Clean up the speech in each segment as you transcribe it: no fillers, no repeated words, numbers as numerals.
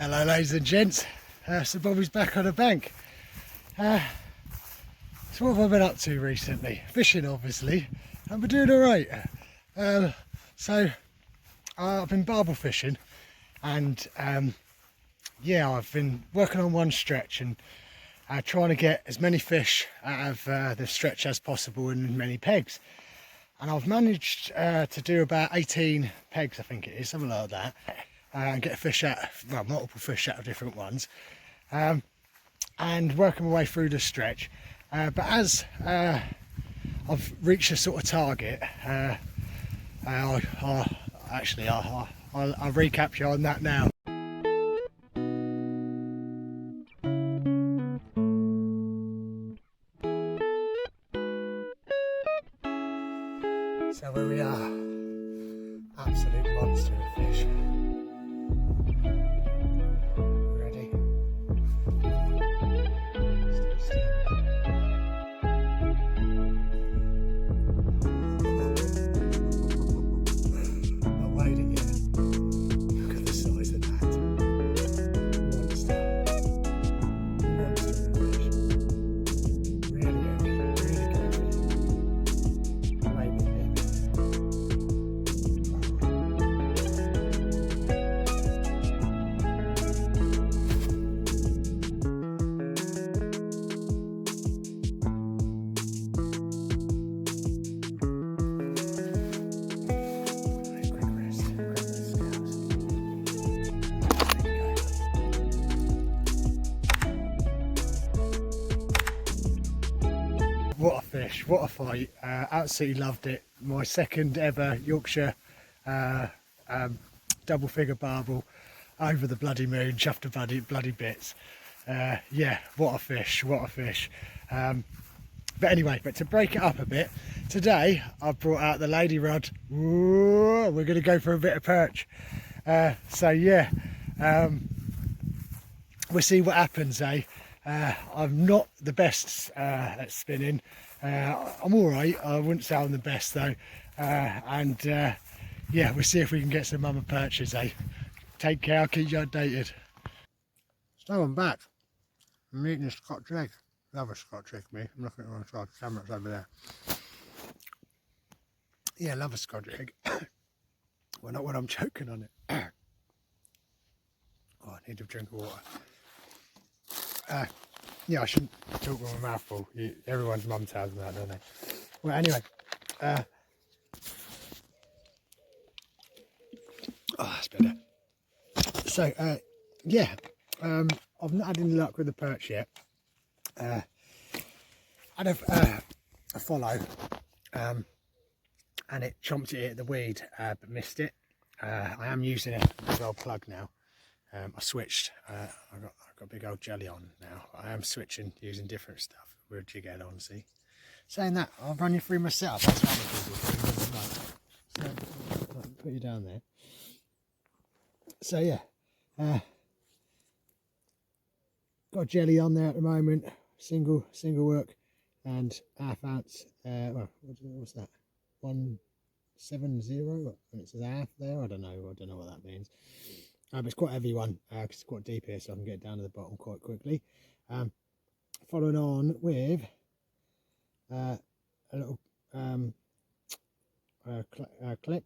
Hello ladies and gents, so Bobby's back on the bank. So what have I been up to recently? Fishing obviously, and we're doing alright. So I've been barbel fishing, and yeah, I've been working on one stretch and trying to get as many fish out of the stretch as possible in as many pegs. And I've managed to do about 18 pegs, I think it is, something like that. And get a fish out, well, multiple fish out of different ones, and working my way through the stretch. But as I've reached a sort of target, I'll recap you on that now. So where we are, absolute monster of fish. Ready? Not weighed it yet. Look at the size of that. Monster. Monster of fish. Really heavy, really heavy. Maybe heavy. What a fish, what a fight, absolutely loved it. My second ever Yorkshire double figure barbel over the bloody moon, chuffed to bloody bits. Yeah, what a fish, what a fish. But anyway, but to break it up a bit, today I've brought out the lady rod. Whoa, we're going to go for a bit of perch. So yeah, we'll see what happens, eh? I'm not the best at spinning. I'm alright, I wouldn't say I'm the best though. Yeah, we'll see if we can get some mama perches, eh? Take care, I'll keep you updated. So I'm back. I'm eating a Scotch egg. Love a Scotch egg, me. I'm looking at one side, the camera's over there. Yeah, love a Scotch egg. Well, not when I'm choking on it. Oh, I need a drink of water. Yeah, I shouldn't talk with my mouth full. Everyone's mum tells me that, don't they? Well, anyway. Oh, that's better. So, yeah. I've not had any luck with the perch yet. I had a follow, and it chomped it at the weed, but missed it. I am using a big old plug now. I switched. I've got a big old jelly on now. I am switching, using different stuff with a jig head on. See, saying that, I'll run you through my setup. That's what I'm doing. So, I'll put you down there. So yeah, got a jelly on there at the moment. Single work and half ounce. Well, what's that? 170, and it says half there. I don't know what that means. But it's quite a heavy one because it's quite deep here, so I can get it down to the bottom quite quickly. Following on with a little clip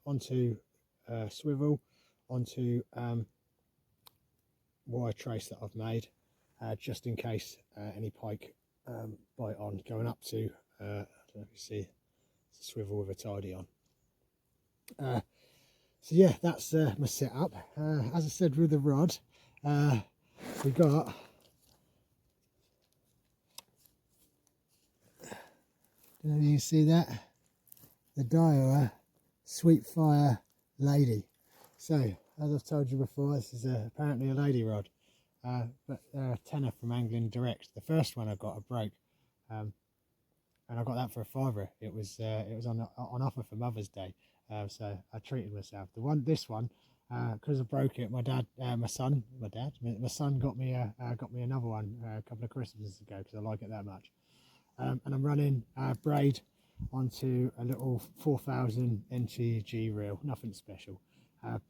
onto swivel onto wire trace that I've made, just in case any pike bite on, going up to I don't know if you see, it's a swivel with a tidy on. So yeah, that's my setup. As I said, with the rod, we got, don't know if you can see that, the Daiwa Sweet Fire Lady. So, as I've told you before, this is apparently a lady rod, but they're a tenner from Angling Direct. The first one I got, I broke. and I got that for a £5. It was on offer for Mother's Day, so I treated myself. This one, because I broke it, my son got me another one a couple of Christmases ago because I like it that much. And I'm running braid onto a little 4000 NTG reel, nothing special,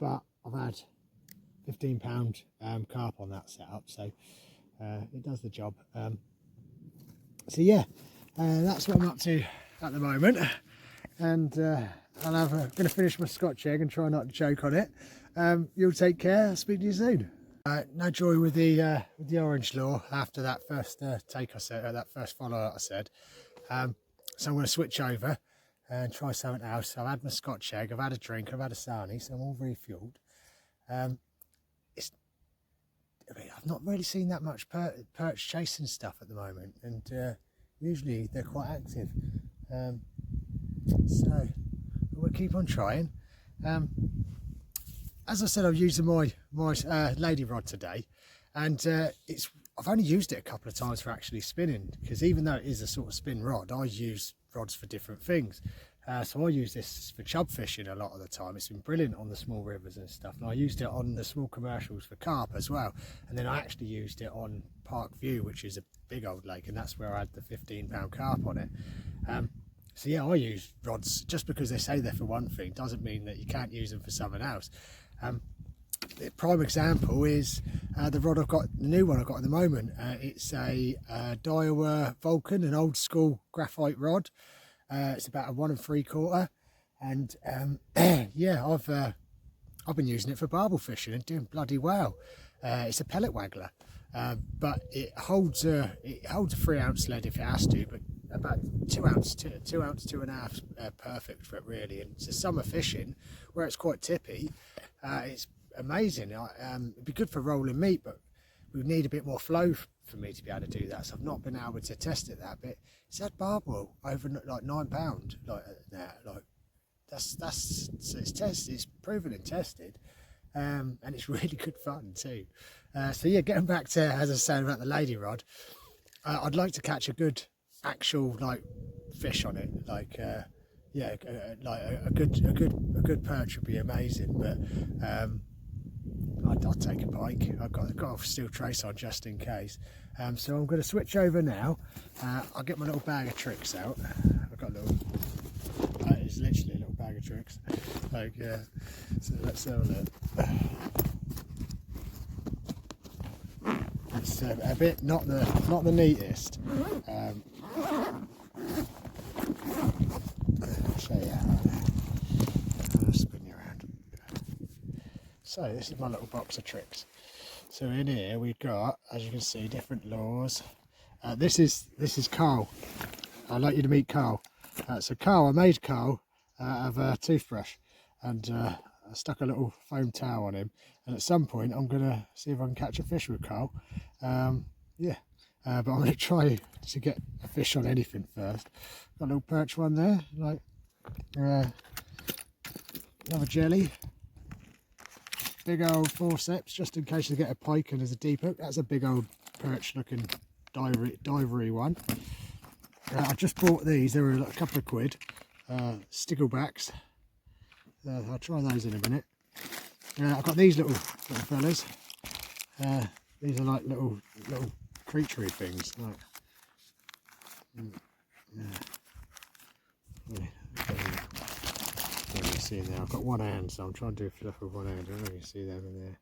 but I've had £15 carp on that setup, so it does the job. So yeah, that's what I'm up to at the moment, and I'm going to finish my Scotch egg and try not to choke on it. You'll take care. I'll speak to you soon. No joy with the orange lure after that first take I said, that first follow I said. So I'm going to switch over and try something else. I've had my Scotch egg, I've had a drink, I've had a sarnie, so I'm all refueled. I've not really seen that much perch chasing stuff at the moment, and usually they're quite active. So we'll keep on trying. As I said, I'm using my lady rod today, and I've only used it a couple of times for actually spinning, because even though it is a sort of spin rod, I use rods for different things. So I use this for chub fishing a lot of the time. It's been brilliant on the small rivers and stuff, and I used it on the small commercials for carp as well. And then I actually used it on Park View, which is a big old lake, and that's where I had the £15 carp on it. So yeah, I use rods. Just because they say they're for one thing doesn't mean that you can't use them for something else. The prime example is the rod I've got, the new one I've got at the moment. It's a Daiwa Vulcan, an old school graphite rod. It's about a 1 3/4, and yeah, I've been using it for barbel fishing and doing bloody well. It's a pellet waggler, but it holds a 3 ounce lead if it has to, but about 2 ounce, 2.5 perfect for it really. And it's summer fishing where it's quite tippy. It's amazing. It'd be good for rolling meat, but we need a bit more flow for me to be able to do that, so I've not been able to test it that bit. It's had barbel over like £9, it's proven and tested, and it's really good fun too. So yeah, getting back to, as I was saying about the lady rod, I'd like to catch a good actual fish on it, yeah, like a good perch would be amazing, but I'll take a pike. I've got a steel trace on just in case. So I'm going to switch over now. I'll get my little bag of tricks out. I've got a little, it's literally a little bag of tricks. So let's have a look. It's a bit not the neatest. I'll show you how. I'll spin you around. So this is my little box of tricks. So in here we've got, as you can see, different lures. This is Carl. I'd like you to meet Carl. So Carl, I made Carl out of a toothbrush, and I stuck a little foam towel on him, and at some point I'm going to see if I can catch a fish with Carl. Yeah, but I'm going to try to get a fish on anything first. Got a little perch one there, like another jelly. Big old forceps, just in case you get a pike and there's a deep hook. That's a big old perch looking divery one. I just bought these, they were a couple of quid. Sticklebacks. I'll try those in a minute. I've got these little fellas. These are like little creaturey things. What you see there? I've got one hand, so I'm trying to do fluff with one hand. I don't know if you see them in there.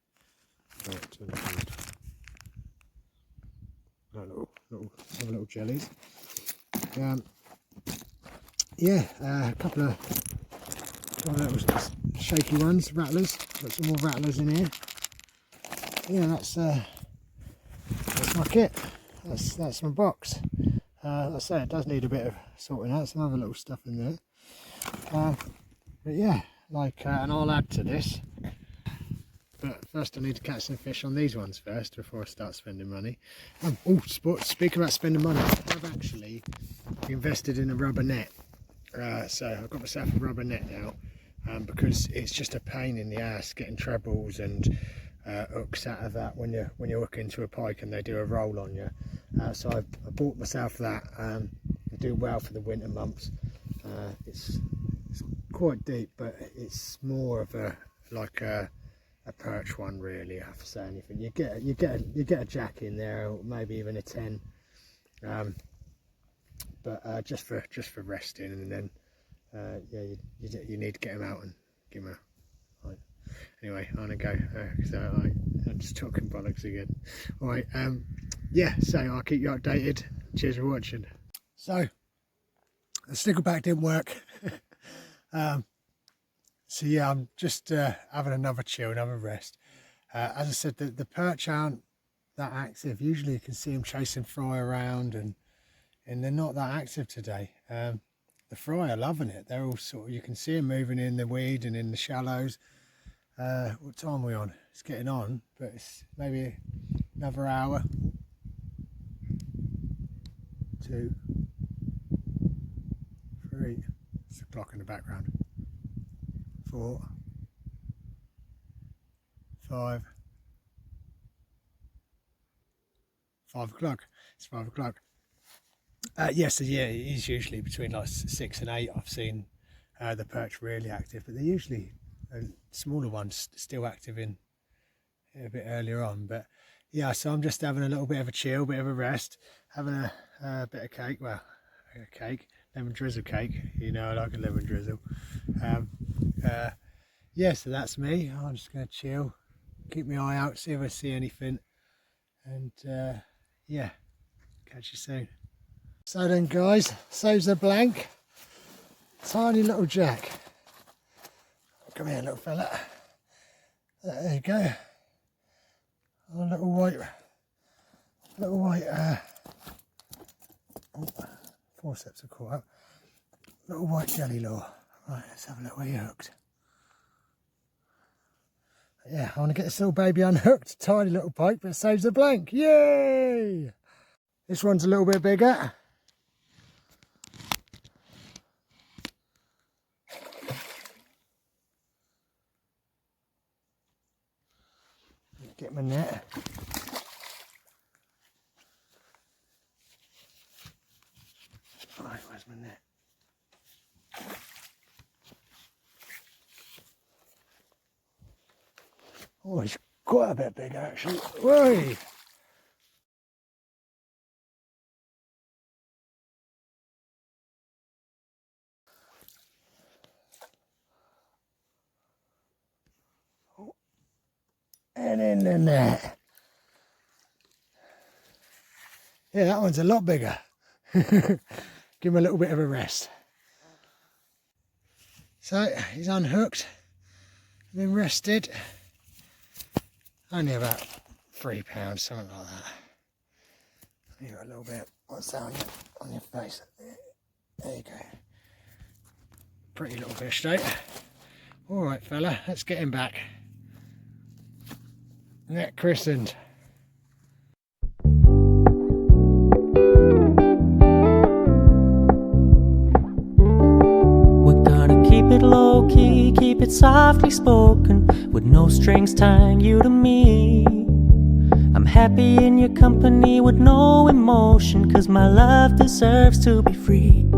Little jellies. Yeah, a couple of little shaky ones, rattlers. Got some more rattlers in here. Yeah, that's my kit. That's my box. Like I say, it does need a bit of sorting out. Some other little stuff in there. But yeah, and I'll add to this. But first I need to catch some fish on these ones first before I start spending money. Speaking about spending money, I've actually invested in a rubber net. So I've got myself a rubber net now, because it's just a pain in the ass getting trebles and hooks out of that when you're hooking to a pike and they do a roll on you. So I bought myself that. do well for the winter months. It's quite deep, but it's more of a perch one, really. I have to say anything. You get a jack in there, or maybe even a 10, but just for resting, and then yeah, you need to get them out and give them a. Right. Anyway, I'm gonna go because I'm just talking bollocks again. All right, yeah. So I'll keep you updated. Cheers for watching. So the stickleback didn't work. So yeah, I'm just having another chill, another rest. As I said, the perch aren't that active. Usually you can see them chasing fry around, and they're not that active today. The fry are loving it. They're all sort of, you can see them moving in the weed and in the shallows. What time are we on? It's getting on, but it's maybe another hour. 2, 3. It's a clock in the background. 4, 5. 5 o'clock. It's 5 o'clock. Yes, so yeah, it is usually between like 6 and 8. I've seen the perch really active, but they're usually smaller ones still active in a bit earlier on. But yeah, so I'm just having a little bit of a chill, bit of a rest, having a bit of cake. Well, a cake, lemon drizzle cake. You know, I like a lemon drizzle. Yeah, so that's me. I'm just going to chill, keep my eye out, see if I see anything, and yeah, catch you soon. So then guys, saves a blank, tiny little jack. Come here, little fella. There you go. A little white oh, forceps are caught up. Little white jelly lure. Right, let's have a look where you're hooked. Yeah, I want to get this little baby unhooked. Tiny little pike, but it saves a blank. Yay! This one's a little bit bigger. Get my net. Right, where's my net? Oh, he's quite a bit bigger actually. Whey! Oh. And in the net. Yeah, that one's a lot bigger. Give him a little bit of a rest. So he's unhooked, been rested. Only about £3, something like that. Here a little bit. What's that on your face? There you go. Pretty little fish though. All right, fella, let's get him back. Net christened. Keep it low key, keep it softly spoken, with no strings tying you to me. I'm happy in your company with no emotion, 'cause my love deserves to be free.